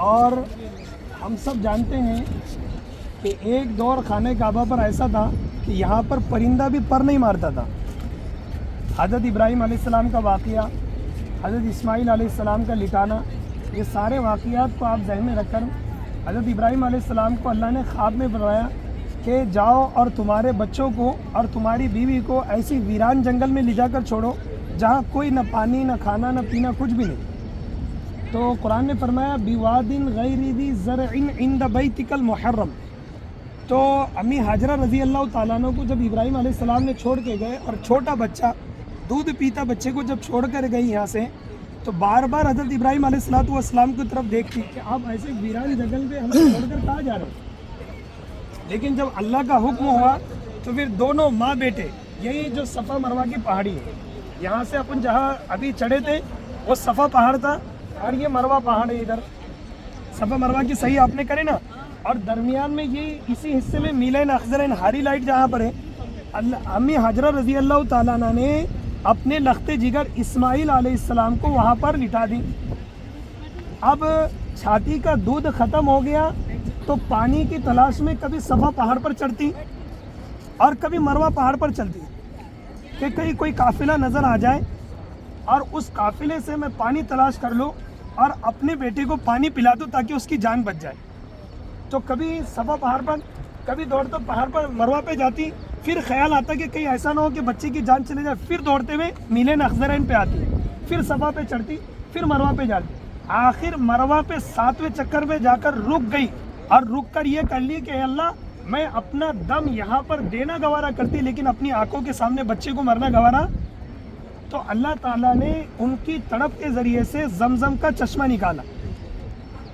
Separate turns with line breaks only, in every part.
اور ہم سب جانتے ہیں کہ ایک دور خانہ کعبہ پر ایسا تھا کہ یہاں پر پرندہ بھی پر نہیں مارتا تھا۔ حضرت ابراہیم علیہ السلام کا واقعہ، حضرت اسماعیل علیہ السلام کا لٹانا، یہ سارے واقعات کو آپ ذہن میں رکھ کر حضرت ابراہیم علیہ السلام کو اللہ نے خواب میں بتایا کہ جاؤ اور تمہارے بچوں کو اور تمہاری بیوی کو ایسی ویران جنگل میں لے جا کر چھوڑو جہاں کوئی نہ پانی نہ کھانا نہ پینا کچھ بھی نہیں۔ تو قرآن نے فرمایا بِوَادٍ غَيْرِ ذِي زَرْعٍ عِنْدَ بَيْتِكَ الْمُحَرَّمِ۔ تو امی حاجرہ رضی اللہ تعالیٰ عنہ کو جب ابراہیم علیہ السلام نے چھوڑ کے گئے اور چھوٹا بچہ دودھ پیتا بچے کو جب چھوڑ کر گئی یہاں سے، تو بار بار حضرت ابراہیم علیہ السلام کی طرف دیکھتی کہ آپ ایسے ویران جنگل پہ ہمیں چھوڑ کر کہاں جا رہے ہیں؟ لیکن جب اللہ کا حکم ہوا تو پھر دونوں ماں بیٹے، یہی جو صفا مروہ کی پہاڑی ہے، یہاں سے اپن جہاں ابھی چڑھے تھے وہ صفا پہاڑ تھا اور یہ مروہ پہاڑ ہے، ادھر صفا مروہ کی صحیح آپ نے کرے نا، اور درمیان میں یہ اسی حصے میں میلین اخضرین ہاری لائٹ جہاں پر ہے، امی حاجرہ رضی اللہ تعالیٰ عنہ نے اپنے لخت جگر اسماعیل علیہ السلام کو وہاں پر لٹا دی۔ اب چھاتی کا دودھ ختم ہو گیا تو پانی کی تلاش میں کبھی صفا پہاڑ پر چڑھتی اور کبھی مروہ پہاڑ پر چلتی کہ کہیں کوئی قافلہ نظر آ جائے اور اس قافلے سے میں پانی تلاش کر لوں اور اپنے بیٹے کو پانی پلا دوں تاکہ اس کی جان بچ جائے۔ تو کبھی صفا پہاڑ پر، کبھی دوڑتا پہاڑ پر مروہ پہ جاتی، پھر خیال آتا کہ کہیں ایسا نہ ہو کہ بچے کی جان چلے جائے، پھر دوڑتے ہوئے میلین اخضرین پہ آتی، پھر صفا پہ چڑھتی، پھر مروہ پہ جاتی۔ آخر مروہ پہ 7ویں چکر میں جا کر رک گئی اور رک کر یہ کر لی کہ اے اللہ میں اپنا دم یہاں پر دینا گوارا کرتی لیکن اپنی آنکھوں کے سامنے بچے کو مرنا گوارا۔ تو اللہ تعالیٰ نے ان کی تڑپ کے ذریعے سے زمزم کا چشمہ نکالا۔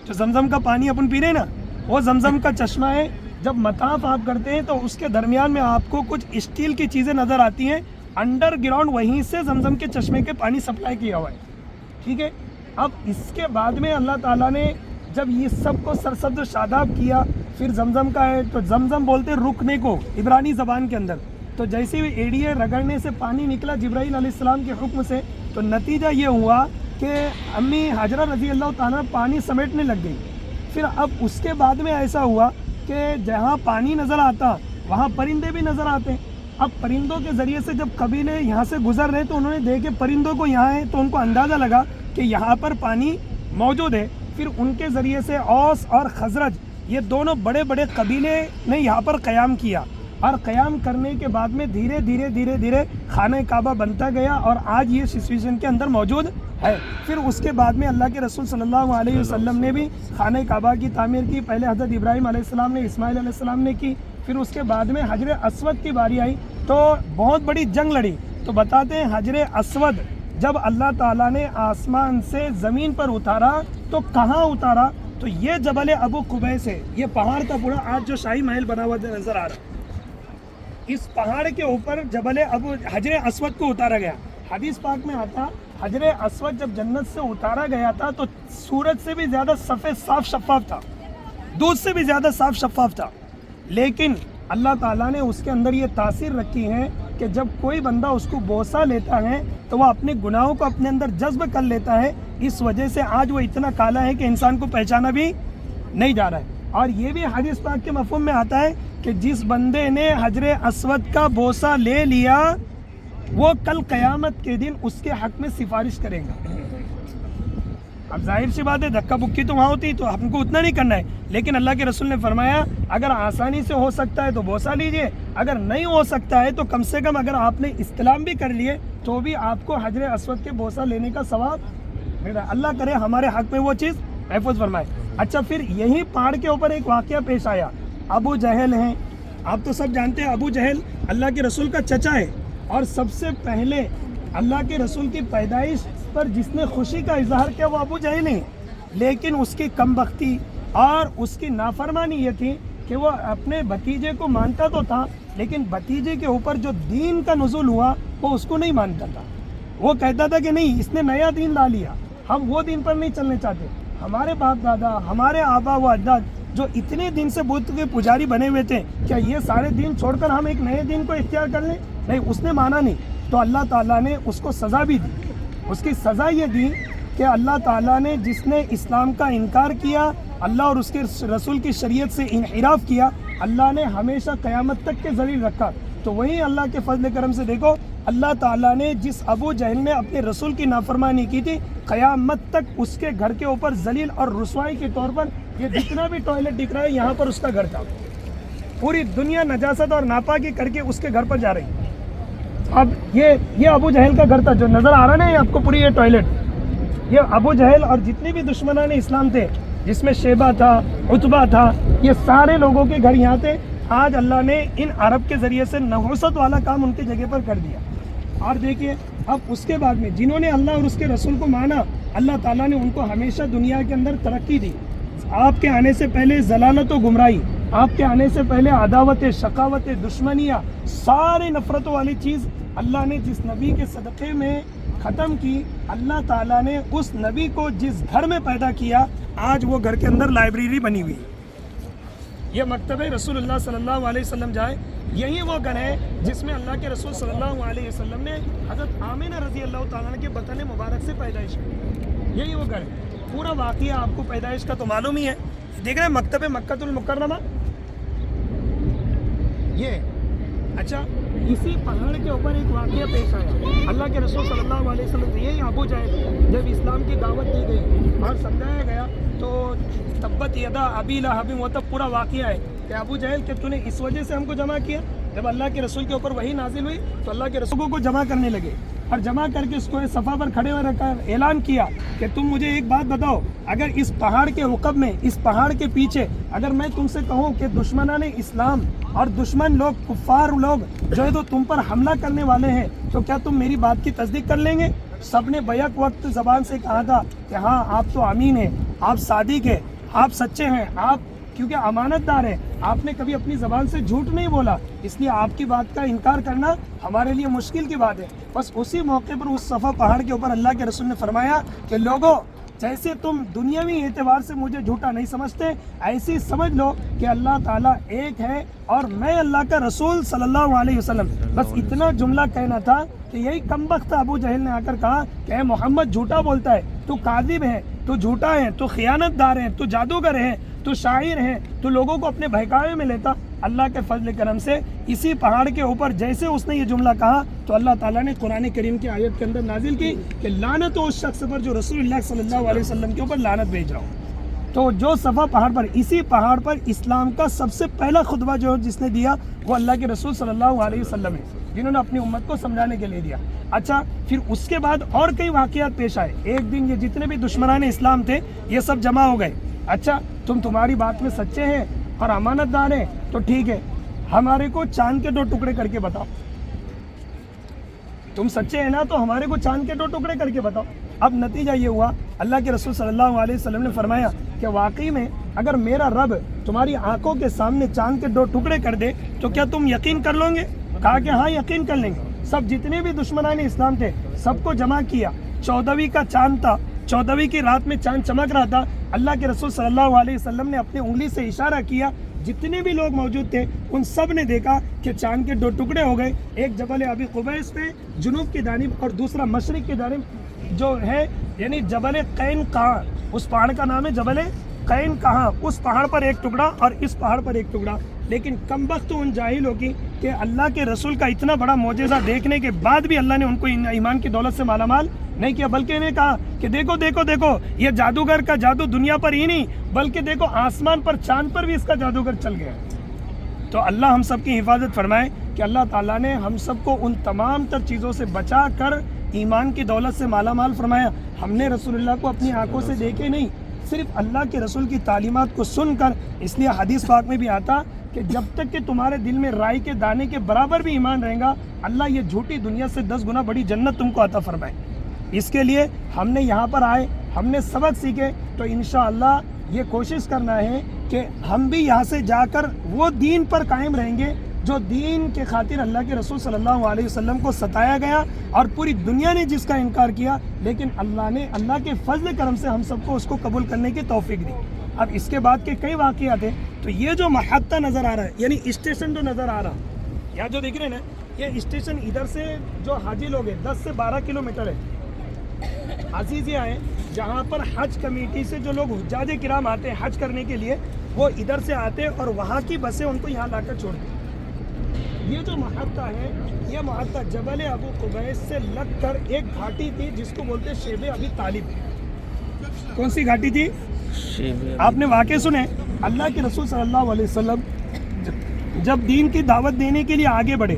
جو زمزم کا پانی اپن پی رہے نا، وہ زمزم کا چشمہ ہے۔ جب مطاف آپ کرتے ہیں تو اس کے درمیان میں آپ کو کچھ اسٹیل کی چیزیں نظر آتی ہیں، انڈر گراؤنڈ وہیں سے زمزم کے چشمے کے پانی سپلائی کیا ہوا ہے، ٹھیک ہے۔ اب اس کے بعد میں اللہ تعالیٰ نے جب یہ سب کو سرسبز و شاداب کیا، پھر زمزم کا ہے تو زمزم بولتے رکنے کو عبرانی زبان کے اندر، تو جیسے بھی ایڑیے رگڑنے سے پانی نکلا جبرائیل علیہ السلام کے حکم سے، تو نتیجہ یہ ہوا کہ امی حاجرہ رضی اللہ تعالیٰ پانی سمیٹنے لگ گئی۔ پھر اب اس کے بعد میں ایسا ہوا کہ جہاں پانی نظر آتا وہاں پرندے بھی نظر آتے۔ اب پرندوں کے ذریعے سے جب قبیلے یہاں سے گزر رہے تو انہوں نے دیکھے پرندوں کو یہاں ہے تو ان کو اندازہ لگا کہ یہاں پر پانی موجود ہے۔ پھر ان کے ذریعے سے اوس اور خزرج یہ دونوں بڑے بڑے قبیلے نے یہاں پر قیام کیا، اور قیام کرنے کے بعد میں دھیرے دھیرے خانہ کعبہ بنتا گیا اور آج یہ سچویشن کے اندر موجود ہے۔ پھر اس کے بعد میں اللہ کے رسول صلی اللہ علیہ وسلم نے بھی خانہ کعبہ کی تعمیر کی۔ پہلے حضرت ابراہیم علیہ السلام نے، اسماعیل علیہ السلام نے کی، پھر اس کے بعد میں حجر اسود کی باری آئی تو بہت بڑی جنگ لڑی۔ تو بتاتے ہیں حجر اسود جب اللہ تعالیٰ نے آسمان سے زمین پر اتارا تو کہاں اتارا؟ تو یہ جبل ابو قبیس ہے، یہ پہاڑ کا پورا آج جو شاہی محل بنا ہوا نظر آ رہا، اس پہاڑ کے اوپر جبل حجر اسود کو اتارا گیا۔ حدیث پاک میں آتا حجر اسود جب جنت سے اتارا گیا تھا تو سورج سے بھی زیادہ سفید صاف شفاف تھا، دودھ سے بھی زیادہ صاف شفاف تھا، لیکن اللہ تعالیٰ نے اس کے اندر یہ تاثیر رکھی ہے کہ جب کوئی بندہ اس کو بوسہ لیتا ہے تو وہ اپنے گناہوں کو اپنے اندر جذب کر لیتا ہے، اس وجہ سے آج وہ اتنا کالا ہے کہ انسان کو پہچانا بھی نہیں جا رہا ہے۔ اور یہ بھی حدیث پاک کے مفہوم میں آتا ہے کہ جس بندے نے حجر اسود کا بوسہ لے لیا وہ کل قیامت کے دن اس کے حق میں سفارش کرے گا. اب ظاہر سی بات ہے دھکا بکی تو وہاں ہوتی تو ہم کو اتنا نہیں کرنا ہے, لیکن اللہ کے رسول نے فرمایا اگر آسانی سے ہو سکتا ہے تو بوسہ لیجئے, اگر نہیں ہو سکتا ہے تو کم سے کم اگر آپ نے استلام بھی کر لیے تو بھی آپ کو حجر اسود کے بوسہ لینے کا ثواب مل رہا ہے. اللہ کرے ہمارے حق میں وہ چیز محفوظ فرمائے. اچھا پھر یہی پہاڑ کے اوپر ایک واقعہ پیش آیا. ابو جہل ہیں, آپ تو سب جانتے ہیں ابو جہل اللہ کے رسول کا چچا ہے, اور سب سے پہلے اللہ کے رسول کی پیدائش پر جس نے خوشی کا اظہار کیا وہ ابو جہل ہیں. لیکن اس کی کم بختی اور اس کی نافرمانی یہ تھی کہ وہ اپنے بھتیجے کو مانتا تو تھا, لیکن بھتیجے کے اوپر جو دین کا نزول ہوا وہ اس کو نہیں مانتا تھا. وہ کہتا تھا کہ نہیں اس نے نیا دین لا لیا, ہم وہ دین پر نہیں چلنے چاہتے. ہمارے باپ دادا ہمارے آبا و اجداد جو اتنے دن سے بت کے پجاری بنے ہوئے تھے, کیا یہ سارے دین چھوڑ کر ہم ایک نئے دین کو اختیار کر لیں؟ نہیں, اس نے مانا نہیں. تو اللہ تعالیٰ نے اس کو سزا بھی دی. اس کی سزا یہ دی کہ اللہ تعالیٰ نے جس نے اسلام کا انکار کیا, اللہ اور اس کے رسول کی شریعت سے انحراف کیا, اللہ نے ہمیشہ قیامت تک کے ذلیل رکھا. تو وہیں اللہ کے فضل کرم سے دیکھو اللہ تعالیٰ نے جس ابو جہل نے اپنے رسول کی نافرمانی کی تھی, قیامت تک اس کے گھر کے اوپر ذلیل اور رسوائی کے طور پر یہ جتنا بھی ٹوائلٹ دکھ رہا ہے یہاں پر اس کا گھر تھا. پوری دنیا نجاست اور ناپاکی کر کے اس کے گھر پر جا رہی. اب یہ ابو جہل کا گھر تھا جو نظر آ رہا ہے آپ کو, پوری یہ ٹوائلٹ, یہ ابو جہل اور جتنے بھی دشمنان اسلام تھے جس میں شیبہ تھا, عتبہ تھا, یہ سارے لوگوں کے گھر یہاں تھے. آج اللہ نے ان عرب کے ذریعے سے نحوست والا کام ان کی جگہ پر کر دیا. اور دیکھیے اب اس کے بعد میں جنہوں نے اللہ اور اس کے رسول کو مانا, اللہ تعالیٰ نے ان کو ہمیشہ دنیا کے اندر ترقی دی. آپ کے آنے سے پہلے ضلالت و گمراہی, آپ کے آنے سے پہلے عداوت, شقاوت, دشمنیاں, ساری نفرتوں والی چیز اللہ نے جس نبی کے صدقے میں ختم کی. اللہ تعالیٰ نے اس نبی کو جس گھر میں پیدا کیا آج وہ گھر کے اندر لائبریری بنی ہوئی. یہ مکتب رسول اللہ صلی اللہ علیہ وسلم جائے, یہی وہ گھر ہے جس میں اللہ کے رسول صلی اللہ علیہ وسلم نے حضرت آمینہ رضی اللہ تعالیٰ عنہ کے بطن مبارک سے پیدائش کی. یہی وہ گھر ہے. پورا واقعہ آپ کو پیدائش کا تو معلوم ہی ہے. دیکھ رہے ہیں مکتب مکۃ المکرمہ یہ. اچھا اسی پہاڑ کے اوپر ایک واقعہ پیش آیا. اللہ کے رسول صلی اللہ علیہ وسلم سے یہی ابو جہل جب اسلام کی دعوت دی گئی اور سمجھایا گیا تو تبت یدا ابی لہب, وہ تب پورا واقعہ ہے کہ ابو جہل کہ تو نے اس وجہ سے ہم کو جمع کیا. جب اللہ کے رسول کے اوپر وحی نازل ہوئی تو اللہ کے رسولوں کو جمع کرنے لگے, اور جمع کر کے اس کو صفا پر کھڑے ہوئے رکھا, اعلان کیا کہ تم مجھے ایک بات بتاؤ, اگر اس پہاڑ کے عقب میں, اس پہاڑ کے پیچھے اگر میں تم سے کہوں کہ دشمنان اسلام اور دشمن لوگ, کفار لوگ جو ہے تو تم پر حملہ کرنے والے ہیں, تو کیا تم میری بات کی تصدیق کر لیں گے؟ سب نے بیک وقت زبان سے کہا تھا کہ ہاں آپ تو امین ہیں, آپ صادق ہیں, آپ سچے ہیں, آپ کیونکہ امانت دار ہیں, آپ نے کبھی اپنی زبان سے جھوٹ نہیں بولا, اس لیے آپ کی بات کا انکار کرنا ہمارے لیے مشکل کی بات ہے. بس اسی موقع پر اس صفا پہاڑ کے اوپر اللہ کے رسول نے فرمایا کہ لوگوں جیسے تم دنیاوی اعتبار سے مجھے جھوٹا نہیں سمجھتے, ایسی سمجھ لو کہ اللہ تعالیٰ ایک ہے اور میں اللہ کا رسول صلی اللہ علیہ وسلم. بس اتنا جملہ کہنا تھا کہ یہی کمبخت ابو جہل نے آ کر کہا کہ اے محمد جھوٹا بولتا ہے, تو کاذب ہے, تو جھوٹا ہے, تو خیانت دار ہے, تو جادوگر ہے, تو شاعر ہے, تو لوگوں کو اپنے بہکاوے میں لیتا. اللہ کے فضل کرم سے اسی پہاڑ کے اوپر جیسے اس نے یہ جملہ کہا تو اللہ تعالیٰ نے قرآن کریم کی آیت کے اندر نازل کی کہ لعنت ہو اس شخص پر جو رسول اللہ صلی اللہ علیہ وسلم کے اوپر لعنت بھیج رہا ہو. تو جو صفا پہاڑ پر, اسی پہاڑ پر اسلام کا سب سے پہلا خطبہ جو جس نے دیا وہ اللہ کے رسول صلی اللہ علیہ وسلم ہے, جنہوں نے اپنی امت کو سمجھانے کے لیے دیا. اچھا پھر اس کے بعد اور کئی واقعات پیش آئے. ایک دن یہ جتنے بھی دشمنان اسلام تھے یہ سب جمع ہو گئے. اچھا تمہاری بات میں سچے ہیں اور امانت دار ہیں تو ٹھیک ہے, ہمارے کو چاند کے 2 ٹکڑے کر کے بتاؤ. تم سچے ہیں نا تو ہمارے کو چاند کے 2 ٹکڑے کر کے بتاؤ. اب نتیجہ یہ ہوا اللہ کے رسول صلی اللہ علیہ وسلم نے فرمایا کہ واقعی میں اگر میرا رب تمہاری آنکھوں کے سامنے چاند کے 2 ٹکڑے کر دے تو کیا تم یقین کر لو گے؟ کہا کہ ہاں یقین کر لیں گے. سب جتنے بھی دشمنان اسلام تھے سب کو جمع کیا. 14ویں کا چاند تھا, 14ویں کی رات میں چاند چمک رہا تھا. اللہ کے رسول صلی اللہ علیہ وسلم نے اپنی انگلی سے اشارہ کیا, جتنے بھی لوگ موجود تھے ان سب نے دیکھا کہ چاند کے 2 ٹکڑے ہو گئے. ایک جبل ابی قبیس پہ جنوب کی جانب اور دوسرا مشرق کی جانب جو ہے یعنی جبل قین کہاں, اس پہاڑ کا نام ہے جبل قین کہاں, اس پہاڑ پر ایک ٹکڑا اور اس پہاڑ پر ایک ٹکڑا. لیکن کم بخت ان جاہلوں کی کہ اللہ کے رسول کا اتنا بڑا معجزہ دیکھنے کے بعد بھی اللہ نے ان کو ایمان کی دولت سے مالا مال نہیں کیا، بلکہ انہیں کہا کہ دیکھو دیکھو دیکھو یہ جادوگر کا جادو دنیا پر ہی نہیں بلکہ دیکھو آسمان پر چاند پر بھی اس کا جادوگر چل گیا۔ تو اللہ ہم سب کی حفاظت فرمائے کہ اللہ تعالیٰ نے ہم سب کو ان تمام تر چیزوں سے بچا کر ایمان کی دولت سے مالا مال فرمایا۔ ہم نے رسول اللہ کو اپنی آنکھوں سے دیکھے نہیں، صرف اللہ کے رسول کی تعلیمات کو سن کر، اس لیے حدیث پاک میں بھی آتا کہ جب تک کہ تمہارے دل میں رائی کے دانے کے برابر بھی ایمان رہے گا اللہ یہ جھوٹی دنیا سے 10 گنا بڑی جنت تم کو عطا فرمائے۔ اس کے لیے ہم نے یہاں پر آئے، ہم نے سبق سیکھے، تو انشاءاللہ یہ کوشش کرنا ہے کہ ہم بھی یہاں سے جا کر وہ دین پر قائم رہیں گے جو دین کے خاطر اللہ کے رسول صلی اللہ علیہ وسلم کو ستایا گیا اور پوری دنیا نے جس کا انکار کیا، لیکن اللہ نے اللہ کے فضل کرم سے ہم سب کو اس کو قبول کرنے کی توفیق دی۔ اب اس کے بعد کے کئی واقعات ہیں، تو یہ جو محطہ نظر آ رہا ہے یعنی اسٹیشن جو نظر آ رہا یہاں جو دیکھ رہے ہیں نا، یہ اسٹیشن ادھر سے جو حاجی لوگ ہیں 10 سے 12 کلومیٹر ہے، عزیزیہ ہیں جہاں پر حج کمیٹی سے جو لوگ حجاج کرام آتے ہیں حج کرنے کے لیے وہ ادھر سے آتے اور وہاں کی بسیں ان کو یہاں لا کر چھوڑتے ہیں۔ یہ جو محطہ ہے یہ محطہ جبل ابو قبیس سے لگ کر ایک گھاٹی تھی جس کو بولتے ہیں شیب ابی طالب۔ کون سی گھاٹی تھی؟ آپ نے واقع سنے، اللہ کے رسول صلی اللہ علیہ وسلم جب دین کی دعوت دینے کے لیے آگے بڑھے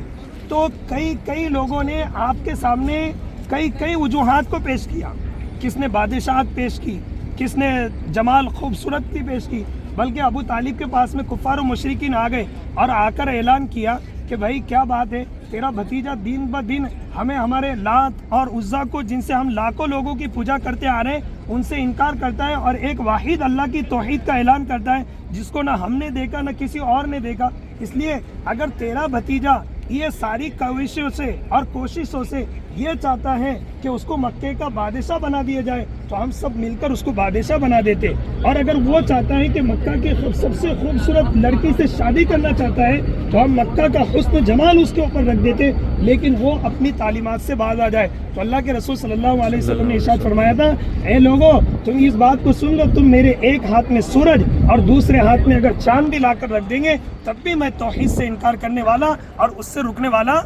تو کئی لوگوں نے آپ کے سامنے کئی وجوہات کو پیش کیا، کس نے بادشاہت پیش کی، کس نے جمال خوبصورت کی پیش کی، بلکہ ابو طالب کے پاس میں کفار و مشرکین آ گئے اور آ کر اعلان کیا کہ بھائی کیا بات ہے، تیرا بھتیجا دن بدن ہمیں ہمارے لات اور عزا کو جن سے ہم لاکھوں لوگوں کی پوجا کرتے آ رہے ہیں ان سے انکار کرتا ہے اور ایک واحد اللہ کی توحید کا اعلان کرتا ہے جس کو نہ ہم نے دیکھا نہ کسی اور نے دیکھا۔ اس لیے اگر تیرا بھتیجا یہ ساری کوششوں سے اور کوششوں سے یہ چاہتا ہے کہ اس کو مکے کا بادشاہ بنا دیا جائے تو ہم سب مل کر اس کو بادشاہ بنا دیتے، اور اگر وہ چاہتا ہے کہ مکہ کے سب سے خوبصورت لڑکی سے شادی کرنا چاہتا ہے تو ہم مکہ کا حسن جمال اس کے اوپر رکھ دیتے، لیکن وہ اپنی تعلیمات سے باز آ جائے۔ تو اللہ کے رسول صلی اللہ علیہ وسلم نے ارشاد فرمایا تھا، اے لوگوں تم اس بات کو سن لو، تم میرے ایک ہاتھ میں سورج اور دوسرے ہاتھ میں اگر چاند بھی لا کر رکھ دیں گے تب بھی میں توحید سے انکار کرنے والا اور اس سے رکنے والا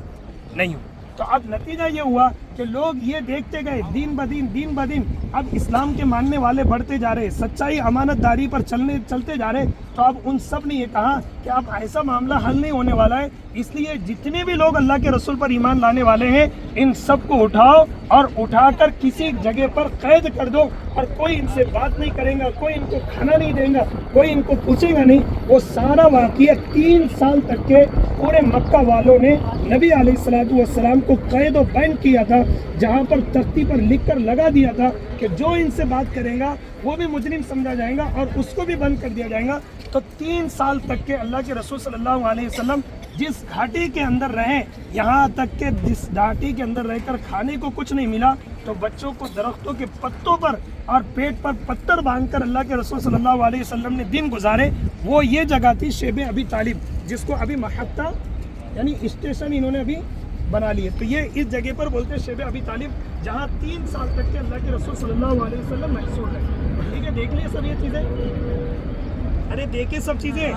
نہیں ہوں۔ تو اب نتیجہ یہ ہوا کہ لوگ یہ دیکھتے گئے دین بدین اب اسلام کے ماننے والے بڑھتے جا رہے، سچائی امانت داری پر چلتے جا رہے، تو اب ان سب نے یہ کہا کہ اب ایسا معاملہ حل نہیں ہونے والا ہے، اس لیے جتنے بھی لوگ اللہ کے رسول پر ایمان لانے والے ہیں ان سب کو اٹھاؤ اور اٹھا کر کسی جگہ پر قید کر دو، اور کوئی ان سے بات نہیں کرے گا، کوئی ان کو کھانا نہیں دے گا، کوئی ان کو پوچھے گا نہیں۔ وہ سارا واقعہ 3 سال تک کے پورے مکہ والوں نے نبی علیہ الصلوۃ والسلام کو قید و بند کیا تھا، جہاں پر تختی پر لکھ کر لگا دیا تھا کہ جو ان سے بات کرے گا وہ بھی مجرم سمجھا جائے گا اور اس کو بھی بند کر دیا جائے گا۔ تو 3 سال تک کے اللہ کے رسول صلی اللہ علیہ وسلم جس گھاٹی کے اندر رہے، یہاں تک کہ جس گھاٹی کے اندر رہ کر کھانے کو کچھ نہیں ملا تو بچوں کو درختوں کے پتوں پر اور پیٹ پر پتھر باندھ کر اللہ کے رسول صلی اللہ علیہ وسلم نے دن گزارے۔ وہ یہ جگہ تھی شیب ابی طالب، جس کو ابھی محطہ یعنی اسٹیشن انہوں نے ابھی بنا لیے، تو یہ اس جگہ پر بولتے ہیں شیب ابی طالب، جہاں 3 سال تک کے اللہ کے رسول صلی اللہ علیہ وسلم محصور رہے۔ ٹھیک ہے، دیکھ لیے سب یہ چیزیں، ارے دیکھیں سب چیزیں،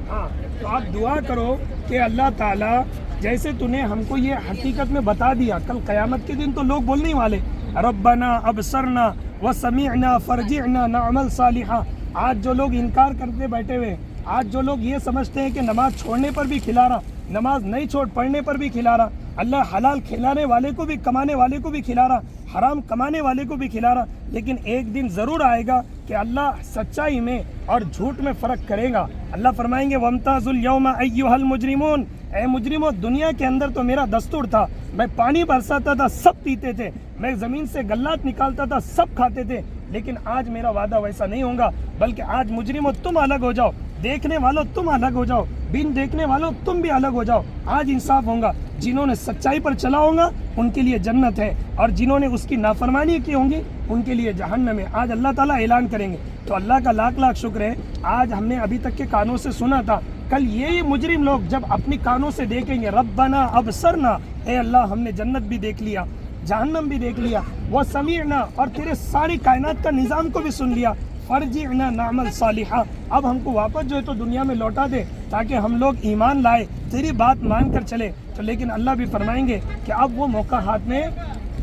ہاں تو آپ دعا کرو کہ اللہ تعالیٰ جیسے تو نے ہم کو یہ حقیقت میں بتا دیا، کل قیامت کے دن تو لوگ بولنے والے ربنا ابصرنا وسمعنا فرجعنا نعمل صالحا۔ آج جو لوگ انکار کرتے بیٹھے ہوئے، آج جو لوگ یہ سمجھتے ہیں کہ نماز چھوڑنے پر بھی کھلا رہا، نماز نہیں چھوڑ پڑھنے پر بھی کھلا رہا، اللہ حلال کھلانے والے کو بھی کمانے والے کو بھی کھلا رہا، حرام کمانے والے کو بھی کھلا رہا، لیکن ایک دن ضرور آئے گا کہ اللہ سچائی میں اور جھوٹ میں فرق کرے گا۔ اللہ فرمائیں گے وَامْتَازُوا الْيَوْمَ أَيُّهَا الْمُجْرِمُونَ، اے مجرموں دنیا کے اندر تو میرا دستور تھا، میں پانی برساتا تھا سب پیتے تھے، میں زمین سے غلات نکالتا تھا سب کھاتے تھے، لیکن آج میرا وعدہ ویسا نہیں ہوگا، بلکہ آج مجرموں تم الگ ہو جاؤ، دیکھنے والوں تم الگ ہو جاؤ، بن دیکھنے والوں تم بھی الگ ہو جاؤ۔ آج انصاف ہوگا، جنہوں نے سچائی پر چلا ہوگا ان کے لیے جنت ہے، اور جنہوں نے اس کی نافرمانی کی ہوں گی ان کے لیے جہنم ہے۔ آج اللہ تعالیٰ اعلان کریں گے، تو اللہ کا لاکھ لاکھ شکر ہے آج ہم نے ابھی تک کے کانوں سے سنا تھا، کل یہی مجرم لوگ جب اپنی کانوں سے دیکھیں گے ربنا ابصرنا، اے اللہ ہم نے جنت بھی دیکھ لیا، جہنم بھی دیکھ لیا، وہ سمیعنا اور تیرے ساری کائنات کا نظام کو بھی سن لیا، فرجعنا نعمل صالحا، اب ہم کو واپس جو ہے تو دنیا میں لوٹا دے تاکہ ہم لوگ ایمان لائے، تیری بات مان کر چلے. تو لیکن اللہ بھی فرمائیں گے کہ اب وہ موقع ہاتھ میں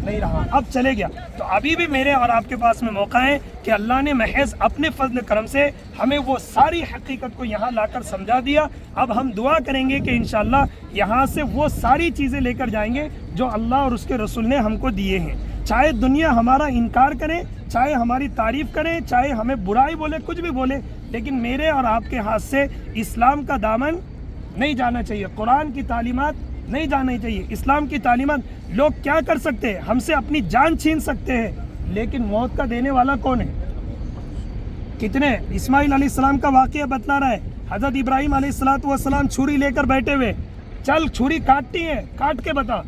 نہیں رہا، اب چلے گیا. تو ابھی بھی میرے اور آپ کے پاس میں موقع ہے کہ اللہ نے محض اپنے فضل کرم سے ہمیں وہ ساری حقیقت کو یہاں لا کر سمجھا دیا. اب ہم دعا کریں گے کہ انشاءاللہ یہاں سے وہ ساری چیزیں لے کر جائیں گے جو اللہ اور اس کے رسول نے ہم کو دیے ہیں. چاہے دنیا ہمارا انکار کرے، چاہے ہماری تعریف کرے، چاہے ہمیں برائی بولے، کچھ بھی بولے، لیکن میرے اور آپ کے ہاتھ سے اسلام کا دامن نہیں جانا چاہیے. قرآن کی تعلیمات نہیں جانی چاہیے. اسلام کی تعلیمات لوگ کیا کر سکتے ہیں؟ ہم سے اپنی جان چھین سکتے ہیں، لیکن موت کا دینے والا کون ہے؟ کتنے؟ اسماعیل علیہ السلام کا واقعہ بتلا رہا ہے. حضرت ابراہیم علیہ السلام چھری لے کر بیٹھے ہوئے، چل چھری کاٹتی ہے، کاٹ کے بتا.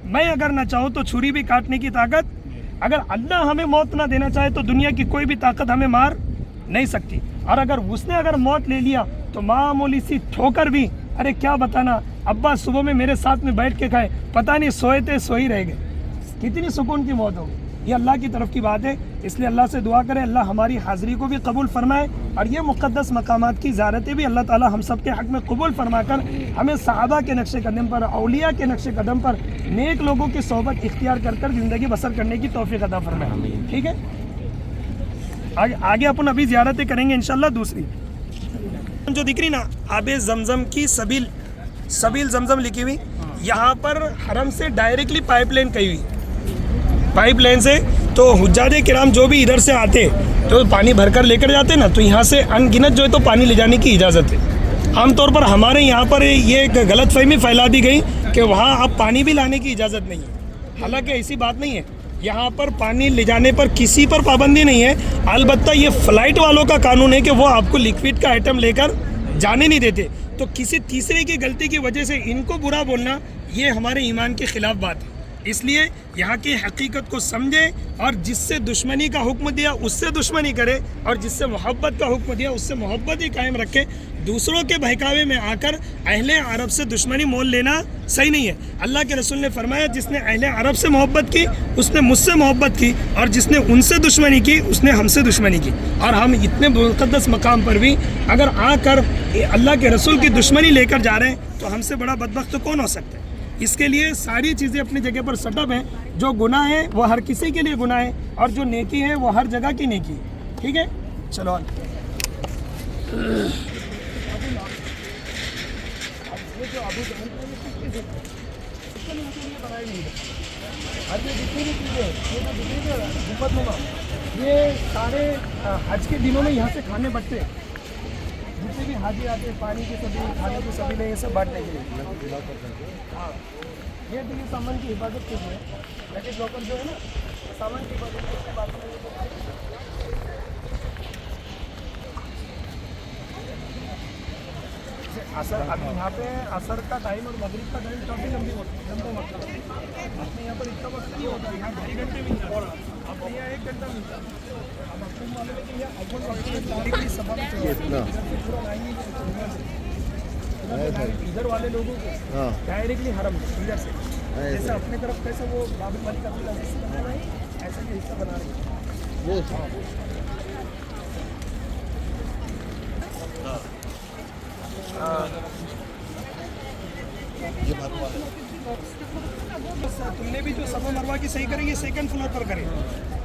میں اگر نہ چاہوں تو چھری بھی کاٹنے کی طاقت، اگر اللہ ہمیں موت نہ دینا چاہے تو دنیا کی کوئی بھی طاقت ہمیں مار نہیں سکتی. اور اگر اس نے اگر موت لے لیا تو معمولی سی ٹھوکر بھی، ارے کیا بتانا، ابا صبح میں میرے ساتھ میں بیٹھ کے کھائے، پتہ نہیں سوئے تھے سوئی رہ گئے، کتنی سکون کی موت ہوگی. یہ اللہ کی طرف کی بات ہے. اس لیے اللہ سے دعا کرے اللہ ہماری حاضری کو بھی قبول فرمائے، اور یہ مقدس مقامات کی زیارتیں بھی اللہ تعالی ہم سب کے حق میں قبول فرما کر ہمیں صحابہ کے نقش قدم پر، اولیاء کے نقش قدم پر، نیک لوگوں کی صحبت اختیار کر کر زندگی بسر کرنے کی توفیق عطا فرمائے. ٹھیک ہے، آگے اپن ابھی زیارتیں کریں گے انشاءاللہ. دوسری جو دکھ رہی نا آب زمزم کی سبیل زمزم لکھی ہوئی، یہاں پر حرم سے ڈائریکٹلی پائپ لائن کہی ہوئی، پائپ لائن سے. تو حجاج کرام جو بھی ادھر سے آتے تو پانی بھر کر لے کر جاتے نا، تو یہاں سے ان گنت جو ہے تو پانی لے جانے کی اجازت ہے. عام طور پر ہمارے یہاں پر یہ ایک غلط فہمی پھیلا دی گئی کہ وہاں اب پانی بھی لانے کی اجازت نہیں ہے. حالانکہ ایسی بات نہیں ہے، یہاں پر پانی لے جانے پر کسی پر پابندی نہیں ہے. البتہ یہ فلائٹ والوں کا قانون ہے کہ وہ آپ کو لکوڈ کا آئٹم لے کر جانے نہیں دیتے. تو کسی تیسرے کی غلطی کی وجہ سے ان کو برا بولنا یہ ہمارے ایمان کے خلاف بات ہے. اس لیے یہاں کی حقیقت کو سمجھے، اور جس سے دشمنی کا حکم دیا اس سے دشمنی کرے، اور جس سے محبت کا حکم دیا اس سے محبت ہی قائم رکھے. دوسروں کے بہکاوے میں آ کر اہل عرب سے دشمنی مول لینا صحیح نہیں ہے. اللہ کے رسول نے فرمایا جس نے اہل عرب سے محبت کی اس نے مجھ سے محبت کی، اور جس نے ان سے دشمنی کی اس نے ہم سے دشمنی کی. اور ہم اتنے مقدس مقام پر بھی اگر آ کر اللہ کے رسول کی دشمنی لے کر جا رہے ہیں تو ہم سے بڑا بدبخت تو کون ہو سکتا ہے. اس کے لیے ساری چیزیں اپنی جگہ پر سیٹ اپ ہیں. جو گناہ ہے وہ ہر کسی کے لیے گناہ ہے، اور جو نیکی ہے وہ ہر جگہ کی نیکی ہے. ٹھیک ہے، چلو یہ سارے حج کے دنوں میں یہاں سے کھانے بٹتے ہیں. جتنے بھی حاجی آتے ہیں پانی کی سبھی، کھانے کی سبھی لے، یہ سب بانٹنے کے لیے. ہاں، یہ بھی سامان کی حفاظت کے لیے لیکن لوکل جو ہے نا سامان کی حفاظت کے بات میں اثر. ابھی یہاں پہ اثر کا ٹائم اور مغرب کا ٹائم کافی لمبا مطلب ہے. اپنے یہاں پر اتنا وقت نہیں ہوتا، یہاں 2.5 گھنٹے ملتا ہے، اپنے یہاں 1 گھنٹہ ملتا ہے. اب اپنے معلوم ہے کہ یہاں اول وقت تاریخی سفر ادھر والے لوگوں کو ڈائریکٹلی حرم ادھر سے، جیسے اپنے طرف کیسے وہ باب الملک عبد العزیز سے بنا رہے ہیں ایسا ہی حصہ بنا رہے ہیں. تم نے بھی جو صفا مروہ کی صحیح کریں گے سیکنڈ فلور پر کریں.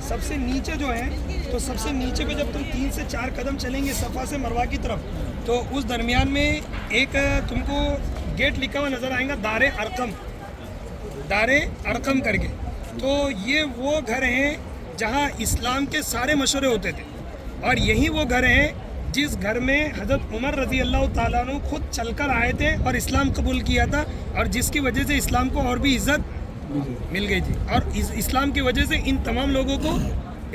سب سے نیچے جو ہے تو سب سے نیچے پہ جب تم 3 سے 4 قدم چلیں گے صفا سے مروہ کی طرف، تو اس درمیان میں ایک تم کو گیٹ لکھا ہوا نظر آئے گا، دار ارقم کر کے. تو یہ وہ گھر ہیں جہاں اسلام کے سارے مشورے ہوتے تھے، اور یہی وہ گھر ہیں جس گھر میں حضرت عمر رضی اللہ تعالیٰ عنہ خود چل کر آئے تھے اور اسلام قبول کیا تھا، اور جس کی وجہ سے اسلام کو اور بھی عزت مل گئی تھی. اور اسلام کی وجہ سے ان تمام لوگوں کو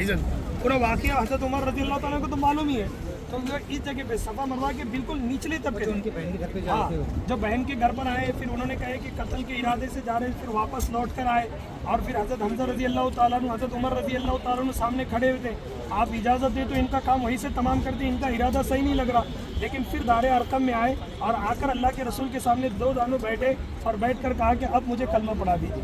عزت. پورا واقعہ حضرت عمر رضی اللہ تعالیٰ کو تو معلوم ہی ہے. تو اس جگہ پہ صفا مروہ کے بالکل نچلے طبقے ان کی بہن کے گھر پہ جاتے ہیں. جب بہن کے گھر پر آئے پھر انہوں نے کہا کہ قتل کے ارادے سے جا رہے ہیں، پھر واپس لوٹ کر آئے، اور پھر حضرت حمزہ رضی اللہ تعالیٰ عنہ حضرت عمر رضی اللہ تعالیٰ عنہ سامنے کھڑے ہوئے تھے. آپ اجازت دیں تو ان کا کام وہیں سے تمام کر دیں، ان کا ارادہ صحیح نہیں لگ رہا. لیکن پھر دار ارقم میں آئے اور آ کر اللہ کے رسول کے سامنے 2 دانوں بیٹھے اور بیٹھ کر کہا کہ اب مجھے کلمہ پڑھا دیجیے.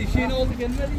işine oldu gelmedi.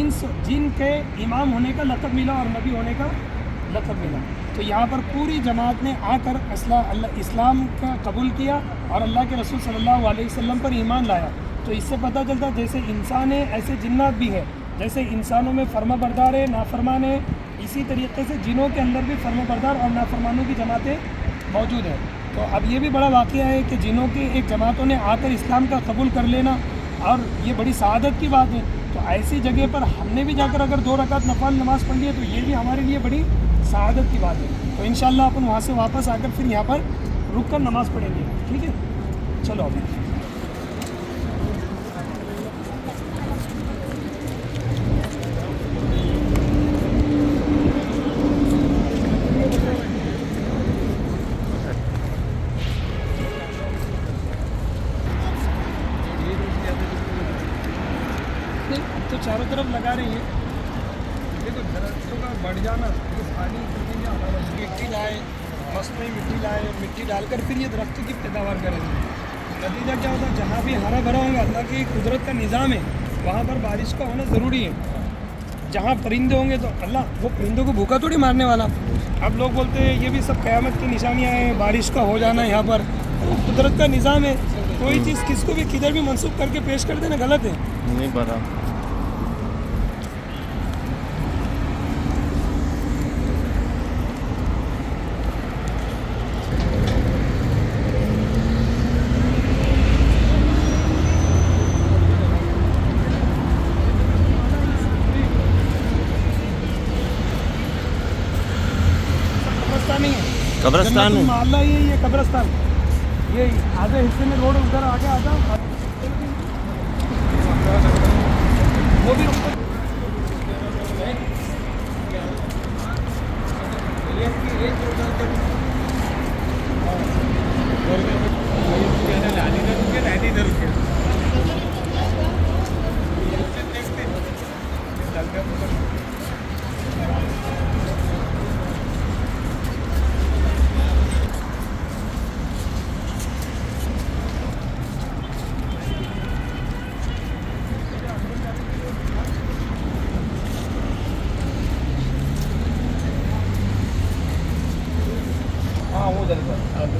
انس جن کے امام ہونے کا لقب ملا اور نبی ہونے کا لقب ملا. تو یہاں پر پوری جماعت نے آ کر اسلام کا قبول کیا اور اللہ کے رسول صلی اللہ علیہ وسلم پر ایمان لایا. تو اس سے پتہ چلتا جیسے انسان ہے ایسے جنات بھی ہے. جیسے انسانوں میں فرما بردار ہے نافرمان ہے, اسی طریقے سے جنوں کے اندر بھی فرما بردار اور نافرمانوں کی جماعتیں موجود ہیں. تو اب یہ بھی بڑا واقعہ ہے کہ جنوں کی ایک جماعتوں نے آ کر اسلام کا قبول کر لینا, اور یہ بڑی سعادت کی بات ہے. تو ایسی جگہ پر ہم نے بھی جا کر اگر 2 رکعت نفل نماز پڑھ لی ہے تو یہ بھی ہمارے لیے بڑی سعادت کی بات ہے. تو انشاءاللہ اپن وہاں سے واپس آ کر پھر یہاں پر رک کر نماز پڑھیں گے. ٹھیک ہے, چلو ابھی تو چاروں طرف لگا رہی ہیں. دیکھو درختوں کا بڑھ جانا, یہ پانی مٹی لائے, مصنوعی مٹی لائے, مٹی ڈال کر پھر یہ درختوں کی پیداوار کریں گے. نتیجہ کیا ہوتا ہے, جہاں بھی ہرا بھرا ہوگا اللہ کی قدرت کا نظام ہے وہاں پر بارش کا ہونا ضروری ہے. جہاں پرندے ہوں گے تو اللہ وہ پرندوں کو بھوکا تھوڑی مارنے والا. اب لوگ بولتے ہیں یہ بھی سب قیامت کی نشانیاں ہیں, بارش کا ہو جانا یہاں پر قدرت کا نظام ہے. کوئی چیز کس کو بھی کدھر بھی منسوخ کر کے پیش کر دینا غلط ہے.
نہیں پتا. قبرستان ہے
محلہ ہی ہے یہ قبرستان. یہ آدھے حصے میں روڈ ادھر آگے آتا وہ بھی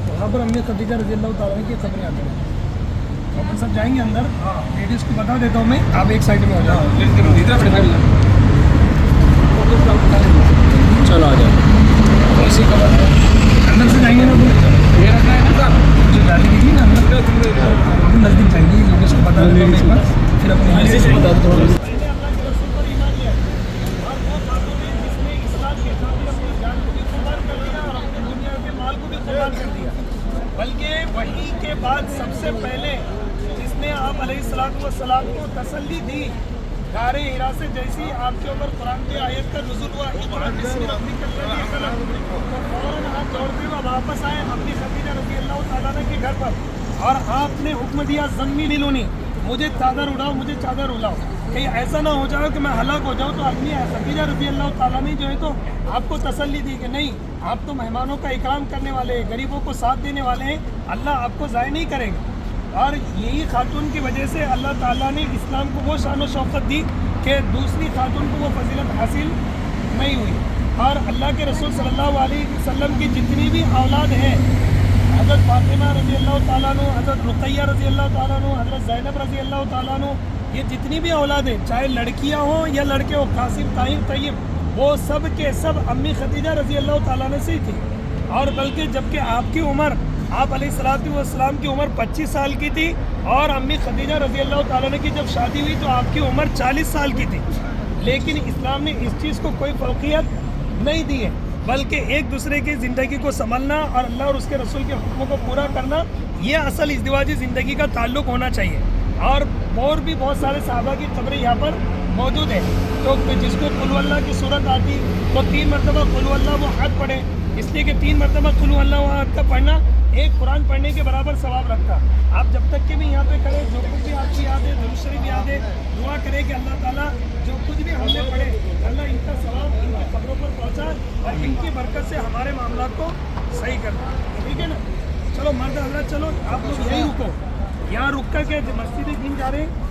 وہاں پر امی خدیجہ رضی اللہ تعالیٰ کی قبریں آتی ہیں. اپن سب جائیں گے اندر, لیڈیز کو بتا دیتا ہوں میں, آپ ایک سائڈ میں ہو جاؤ. چلو آ جاؤ. اسی قبر اندر سے جائیں گے نا, جو گاڑی دیکھی نا اندر نزدیک جائیں گے. لیڈیز کو بتا دیتا ہوں ایک بار, پھر اپنے بتا دیتا ہوں. بلکہ وحی کے بعد سب سے پہلے جس نے آپ علیہ السلام کو تسلی دی غار حرا سے, جیسی آپ کے اوپر قرآن کی آیت کا نزول ہوا فوراً آپ دوڑتے ہوئے واپس آئے اپنی خدیجہ رضی اللہ تعالیٰ کے گھر پر, اور آپ نے حکم دیا زمی لونی, مجھے چادر اڑاؤ, مجھے چادر اڑاؤ. کہیں ایسا نہ ہو جائے کہ میں ہلاک ہو جاؤں. تو اپنی خدیجہ رضی اللہ تعالیٰ نے جو ہے تو آپ کو تسلی دی کہ نہیں, آپ تو مہمانوں کا اکرام کرنے والے ہیں, غریبوں کو ساتھ دینے والے ہیں, اللہ آپ کو ضائع نہیں کرے گا. اور یہی خاتون کی وجہ سے اللہ تعالیٰ نے اسلام کو وہ شان و شوکت دی کہ دوسری خاتون کو وہ فضیلت حاصل نہیں ہوئی. اور اللہ کے رسول صلی اللہ علیہ وسلم کی جتنی بھی اولاد ہیں, حضرت فاطمہ رضی اللہ تعالیٰ عنہ, حضرت رقیہ رضی اللہ تعالیٰ عنہ, حضرت زینب رضی اللہ تعالیٰ عنہ, یہ جتنی بھی اولاد ہیں چاہے لڑکیاں ہوں یا لڑکے ہوں, قاسم طاہر طیب, وہ سب کے سب امی خدیجہ رضی اللہ تعالیٰ نے سے تھی. اور بلکہ جبکہ آپ کی عمر, آپ علیہ السلام کی عمر 25 سال کی تھی, اور امی خدیجہ رضی اللہ تعالیٰ نے کی جب شادی ہوئی تو آپ کی عمر 40 سال کی تھی. لیکن اسلام نے اس چیز کو کوئی فوقیت نہیں دی ہے, بلکہ ایک دوسرے کی زندگی کو سنبھلنا اور اللہ اور اس کے رسول کے حکموں کو پورا کرنا, یہ اصل ازدواجی زندگی کا تعلق ہونا چاہیے. اور بھی بہت سارے صحابہ کی قبریں یہاں پر موجود ہیں. تو جس کو قل اللہ کی صورت آتی تو 3 مرتبہ قل اللہ وہ حد پڑھے, اس لیے کہ 3 مرتبہ قل اللہ حد کا پڑھنا ایک قرآن پڑھنے کے برابر ثواب رکھتا. آپ جب تک کہ بھی یہاں پہ کریں, جو کچھ بھی آپ کی یاد ہے, درود شریف یاد ہے, دعا کریں کہ اللہ تعالیٰ جو کچھ بھی ہم نے پڑھے اللہ ان کا ثواب ان کی قبروں پر پہنچا اور ان کی برکت سے ہمارے معاملات کو صحیح کرنا. ٹھیک ہے نا. چلو مرد حضرت, چلو آپ لوگ یہیں رکو, یہاں رک کر کے مسجد دین جا رہے ہیں.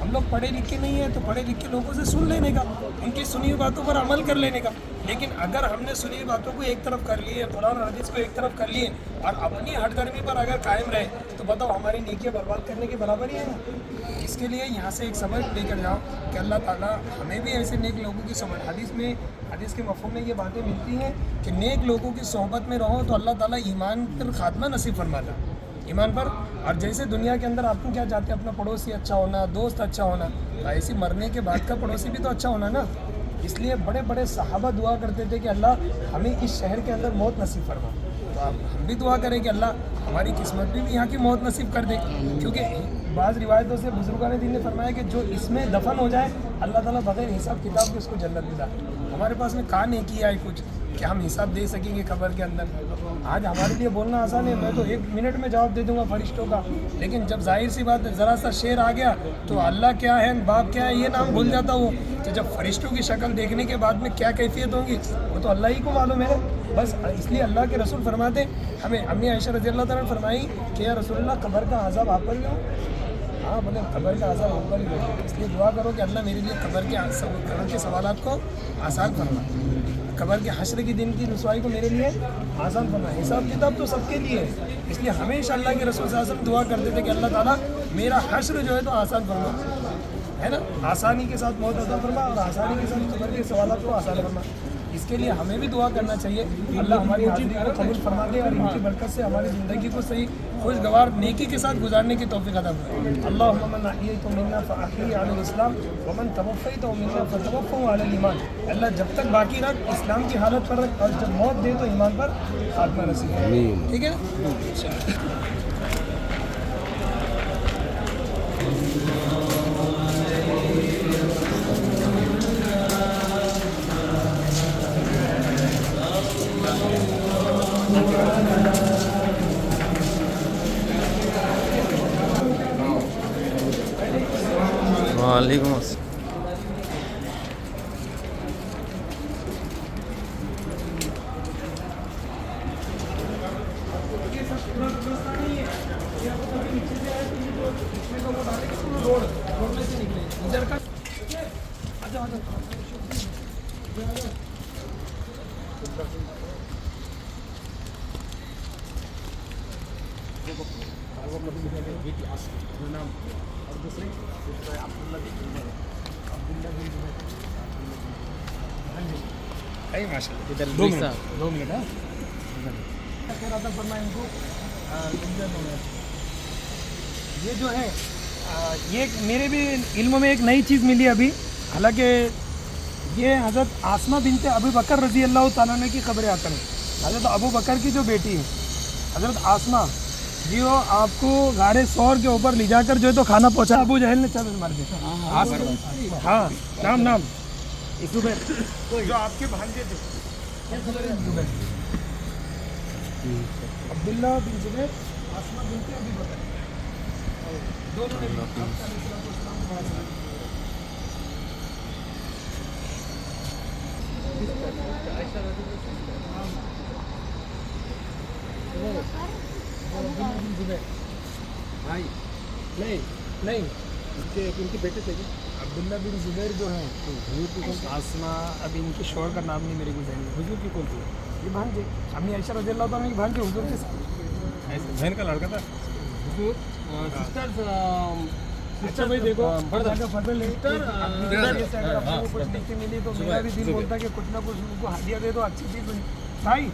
ہم لوگ پڑھے لکھے نہیں ہیں تو پڑھے لکھے لوگوں سے سن لینے کا، ان کی سنی ہوئی باتوں پر عمل کر لینے کا. لیکن اگر ہم نے سنی ہوئی باتوں کو ایک طرف کر لیے، قرآن اور حدیث کو ایک طرف کر لیے اور اپنی ہٹ درمی پر اگر قائم رہے تو بتاؤ ہماری نیکیاں برباد کرنے کے برابر ہی ہے نا. اس کے لیے یہاں سے ایک سبق لے کر جاؤ کہ اللہ تعالیٰ ہمیں بھی ایسے نیک لوگوں کی سمجھ. حدیث کے مفہوم میں یہ باتیں ملتی ہیں کہ نیک لوگوں کی صحبت میں رہو تو اللہ تعالیٰ ایمان پر خاتمہ نصیب فرماتا ہے، ایمان پر. اور جیسے دنیا کے اندر آپ کو کیا چاہتے ہیں، اپنا پڑوسی اچھا ہونا، دوست اچھا ہونا، تو ایسی مرنے کے بعد کا پڑوسی بھی تو اچھا ہونا نا. اس لیے بڑے بڑے صحابہ دعا کرتے تھے کہ اللہ ہمیں اس شہر کے اندر موت نصیب فرما. تو اب ہم بھی دعا کریں کہ اللہ ہماری قسمت بھی یہاں کی موت نصیب کر دے. کیونکہ بعض روایتوں سے بزرگان دین نے فرمایا کہ جو اس میں دفن ہو جائے اللہ تعالیٰ بغیر حساب کتاب کے اس کو جنت دلا. ہمارے پاس میں کہاں نہیں کیا ہے کچھ کہ ہم حساب دے سکیں گے قبر کے اندر. آج ہمارے لیے بولنا آسان ہے، میں تو 1 منٹ میں جواب دے دوں گا فرشتوں کا، لیکن جب ظاہر سی بات ہے ذرا سا شعر آ گیا تو اللہ کیا ہے، باپ کیا ہے، یہ نام بھول جاتا وہ. تو جب فرشتوں کی شکل دیکھنے کے بعد میں کیا کیفیت ہوگی وہ تو اللہ ہی کو معلوم ہے. بس اس لیے اللہ کے رسول فرماتے ہمیں، امی عائشہ رضی اللہ تعالیٰ نے فرمائی کہ یا رسول اللہ قبر کا عذاب آپ پر بھی ہو. ہاں بولے قبر کا عذاب آپ پر بھی ہو. اس لیے دعا کرو کہ اللہ میرے لیے قبر کے سوالات کو آسان فرمائے، قبر کے حشر کے دن کی رسوائی کو میرے لیے آسان فرمائے. حساب کتاب تو سب کے لیے ہے. اس لیے ہمیشہ اللہ کے رسول صلی اللہ علیہ وسلم دعا کرتے تھے کہ اللہ تعالیٰ میرا حشر جو ہے تو آسان فرما، ہے نا، آسانی کے ساتھ موت عطا فرما اور آسانی کے ساتھ قبر کے سوالات کو آسان فرما. اس کے لیے ہمیں بھی دعا کرنا چاہیے اللہ ہماری حاضری کو قبول فرما دے اور ان کی برکت سے ہماری زندگی کو صحیح خوشگوار نیکی کے ساتھ گزارنے کی توفیق عطا فرمائے. اللہم من احییت منا فاحیی علی الاسلام ومن توفیت منا فتوفہ علی الایمان. اللہ جب تک باقی رکھ اسلام کی حالت پر رکھ اور جب موت دے تو ایمان پر خاتمہ نصیب کرے. ٹھیک ہے نا.
وعلیکم السلام.
دو منٹ یہ جو ہے یہ میرے بھی علم میں ایک نئی چیز ملی ابھی. حالانکہ یہ حضرت آسمہ بنت ابو بکر رضی اللہ تعالیٰ عنہ کی خبریں آتا ہے. حضرت ابو بکر کی جو بیٹی ہے حضرت آسمہ جی، وہ آپ کو غار ثور کے اوپر لے جا کر جو ہے تو کھانا پہنچا. ابو جہل نے چل مار دیا. ہاں نام زبیر جو آپ کے بھانجے تھے عبداللہ بن زبیر، آسمہ بنت ابی بکر، دونوں نے نہیں ان کے بیٹے تھے عبداللہ بن زبیر جو ہیں آسمہ. ابھی ان کے شوہر کا نام نہیں میرے کو ذہن میں. حضور کی کون تھی؟ یہ بھانجے امی عائشہ رضی اللہ تعالیٰ کی بھانجے حضور کے ساتھ بہن کا لڑکا تھا. حضور اچھا بھائی دیکھو بڑا کا فضل ہے. اگر آپ کو کچھ نیکی ملی تو میرا بھی دل بولتا کہ کچھ نہ کچھ ان کو ہدیہ دے دو، اچھی چیز بھائی.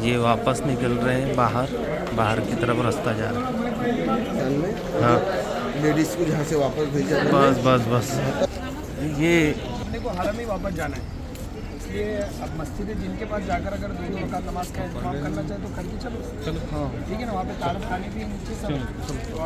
یہ واپس نکل رہے ہیں باہر کی طرف راستہ جا رہا ہے. ہاں
لیڈیز کو جہاں سے واپس بھیجا
بس یہ
کو حرم ہی واپس جانا ہے. اس لیے اب مسجد جن کے پاس جا کر اگر 2 رکعت نماز کا اہتمام کرنا چاہے تو کر کے چلو. ہاں ٹھیک ہے نا. وہاں پہ تعارف خانے بھی نیچے سب